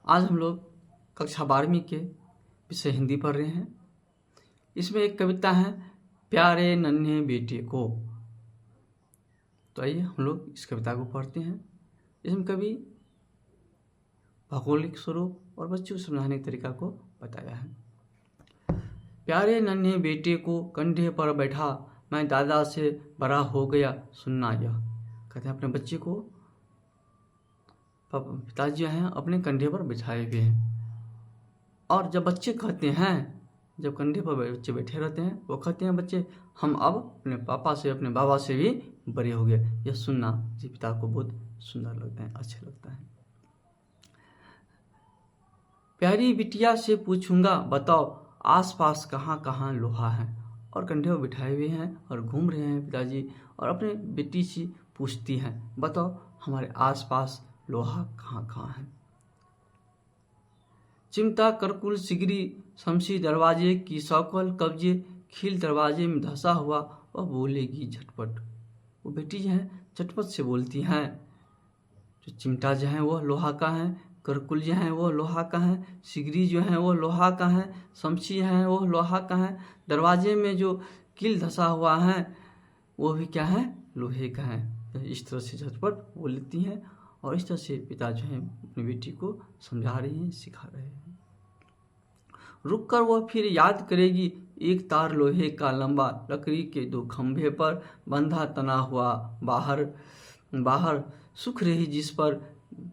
आज हम लोग कक्षा 12वीं के विषय हिंदी पढ़ रहे हैं। इसमें एक कविता है, प्यारे नन्हे बेटे को। तो आइए हम लोग इस कविता को पढ़ते हैं। इसमें कवि भौगोलिक स्वरूप और बच्चों को समझाने के तरीका को बताया है। प्यारे नन्हे बेटे को कंधे पर बैठा, मैं दादा से बड़ा हो गया सुनना यह। कहते हैं अपने बच्चे को पिताजी हैं अपने कंधे पर बिठाए हुए हैं। और जब बच्चे कहते हैं, जब कंधे पर बच्चे बैठे रहते हैं, वो कहते हैं बच्चे हम अब अपने पापा से अपने बाबा से भी बड़े हो गए। यह सुनना जी पिता को बहुत सुंदर लगता है, अच्छा लगता है। प्यारी बिटिया से पूछूंगा बताओ आसपास कहाँ कहाँ लोहा है। और कंधे पर बिठाए हुए हैं और घूम रहे हैं पिताजी, और अपने बेटी से पूछती हैं बताओ हमारे आसपास लोहा कहाँ कहाँ है। चिमटा करकुल सिगरी शमशी दरवाजे की सौकल कब्जे खील दरवाजे में धंसा हुआ वह बोलेगी झटपट। वो बेटी जो है झटपट से बोलती हैं। जो चिमटा जो है वह लोहा का है, करकुल जो है वो लोहा का है, सिगरी जो है वो लोहा का है, शमशी है वो लोहा का है, दरवाजे में जो कील धंसा हुआ है वो भी क्या है, लोहे का है। इस तरह से झटपट बोलती हैं और इस तरह से पिता जो है अपनी बेटी को समझा रही हैं, सिखा रहे हैं। रुक कर वह फिर याद करेगी एक तार लोहे का लंबा लकड़ी के दो खंभे पर बंधा तना हुआ, बाहर सूख रही जिस पर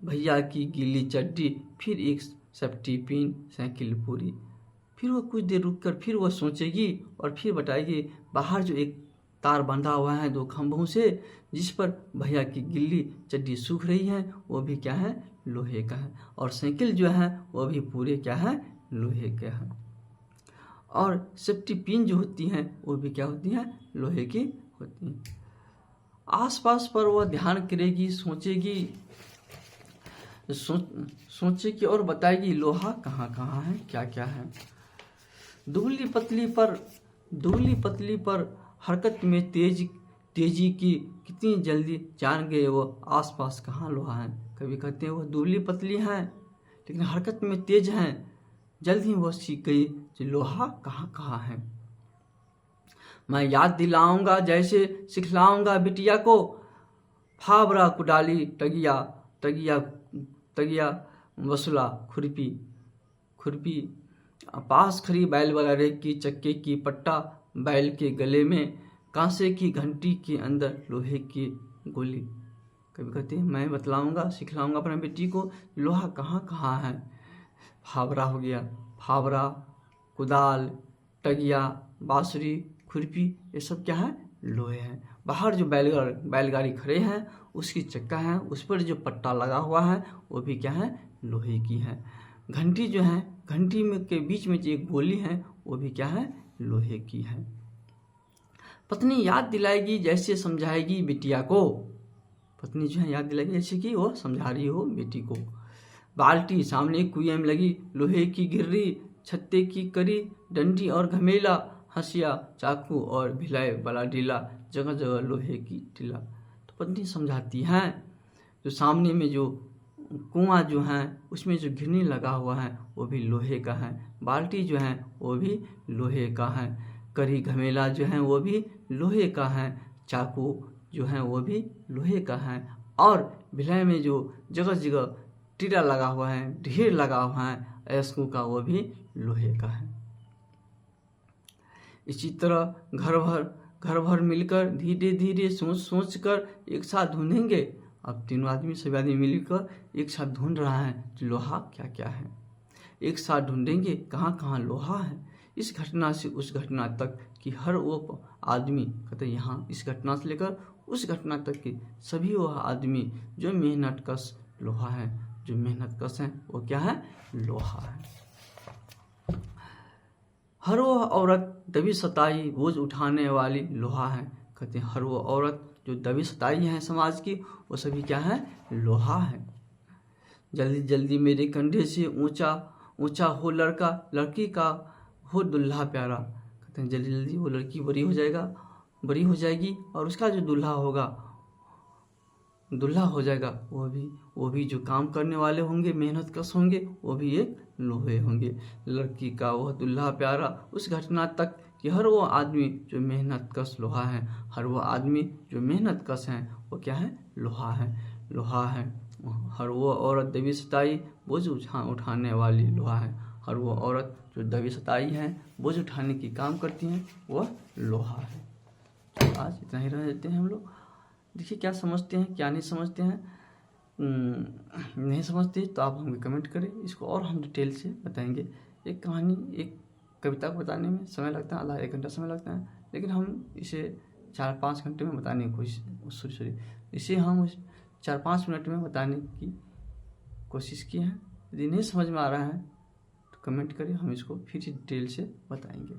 भैया की गीली चड्डी, फिर एक सेफ्टी पिन साइकिल पूरी। फिर वो कुछ देर रुक कर फिर वह सोचेगी और फिर बताएगी बाहर जो एक तार बंधा हुआ है दो खंभों से, जिस पर भैया की गिल्ली चड्डी सूख रही है, वो भी क्या है, लोहे का है। और साइकिल जो है वो भी पूरे क्या है, लोहे के है। और सेफ्टी पिन जो होती हैं वो भी क्या होती हैं, लोहे की होती हैं। आसपास पर वह ध्यान करेगी, सोचेगी और बताएगी लोहा कहाँ कहाँ है, क्या क्या है। दुबली पतली पर हरकत में तेजी की कितनी जल्दी जान गए वो आसपास कहाँ लोहा है। कभी कहते हैं वह दुबली पतली हैं लेकिन हरकत में तेज हैं, जल्द ही वह सीख गई कि लोहा कहाँ कहाँ है। मैं याद दिलाऊंगा जैसे सिखलाऊंगा बिटिया को, फावड़ा कुडाली तगिया वसुला खुरपी पास खड़ी बैल वगैरह की चक्के की पट्टा, बैल के गले में कांसे की घंटी के अंदर लोहे की गोली। कभी कहते हैं मैं बतलाऊंगा सिखलाऊंगा अपने बेटी को लोहा कहाँ कहाँ है। फावड़ा हो गया, फावड़ा, कुदाल, टगिया, बांसुरी, खुरपी, ये सब क्या है, लोहे हैं। बाहर जो बैलगाड़ी खड़े हैं उसकी चक्का है, उस पर जो पट्टा लगा हुआ है वो भी क्या है, लोहे की है। घंटी जो है, घंटी में के बीच में जो एक गोली है वो भी क्या है, लोहे की है। पत्नी याद दिलाएगी जैसे समझाएगी बिटिया को, पत्नी जो है याद दिलाएगी जैसे कि वो समझा रही हो बेटी को। बाल्टी सामने कुएं में लगी, लोहे की गिर्री, छत्ते की करी, डंडी और घमेला, हंसिया, चाकू और भिलाई वाला डीला, जगह जगह लोहे की टीला। तो पत्नी समझाती हैं जो सामने में जो कुआं जो है उसमें जो घिरनी लगा हुआ है वो भी लोहे का है, बाल्टी जो है वो भी लोहे का है, करी घमेला जो है वो भी लोहे का है, चाकू जो है वो भी लोहे का है, और भिलाई में जो जगह जगह टीला लगा हुआ है, ढेर लगा हुआ है ऐसकों का, वो भी लोहे का है। इसी तरह घर भर मिलकर धीरे धीरे सोच कर एक साथ ढूंढेंगे। अब तीनों आदमी सभी आदमी मिलकर एक साथ ढूंढ रहा है कि लोहा क्या क्या है। एक साथ ढूंढेंगे कहाँ कहाँ लोहा है, इस घटना से उस घटना तक कि हर वो आदमी कहते यहाँ इस घटना से लेकर उस घटना तक कि सभी वह आदमी जो मेहनत कश लोहा है, जो मेहनत कश है वो क्या है, लोहा है। हर वो औरत दबी सताई बोझ उठाने वाली लोहा है। कहते हैं हर वो औरत जो दबी सताई है समाज की वो सभी क्या है, लोहा है। जल्दी जल्दी मेरे कंधे से ऊंचा हो लड़का, लड़की का हो दुल्हा प्यारा। कहते हैं जल्दी जल्दी वो लड़की बड़ी हो जाएगी और उसका जो दुल्हा होगा दूल्हा हो जाएगा वो भी जो काम करने वाले होंगे, मेहनत कश होंगे, वो भी एक लोहे होंगे। लड़की का वह दूल्हा प्यारा उस घटना तक कि हर वो आदमी जो मेहनत कश लोहा है, हर वो आदमी जो मेहनत कश है वो क्या है, लोहा है। हर वो औरत दबी सताई बोझ उठाने वाली लोहा है। हर वो औरत जो दबी सताई है, बोझ उठाने की काम करती हैं, वह लोहा है। तो आज इतना ही रह देते हैं हम लोग। देखिए क्या समझते हैं क्या नहीं समझते हैं। नहीं समझते तो आप हमें कमेंट करें, इसको और हम डिटेल से बताएंगे। एक कहानी, एक कविता को बताने में समय लगता है, आधा 1 घंटा समय लगता है, लेकिन हम इसे 4-5 घंटे में बताने की कोशिश इसे हम 4-5 मिनट में बताने की कोशिश की है। यदि नहीं समझ में आ रहा है तो कमेंट करें, हम इसको फिर डिटेल से बताएंगे।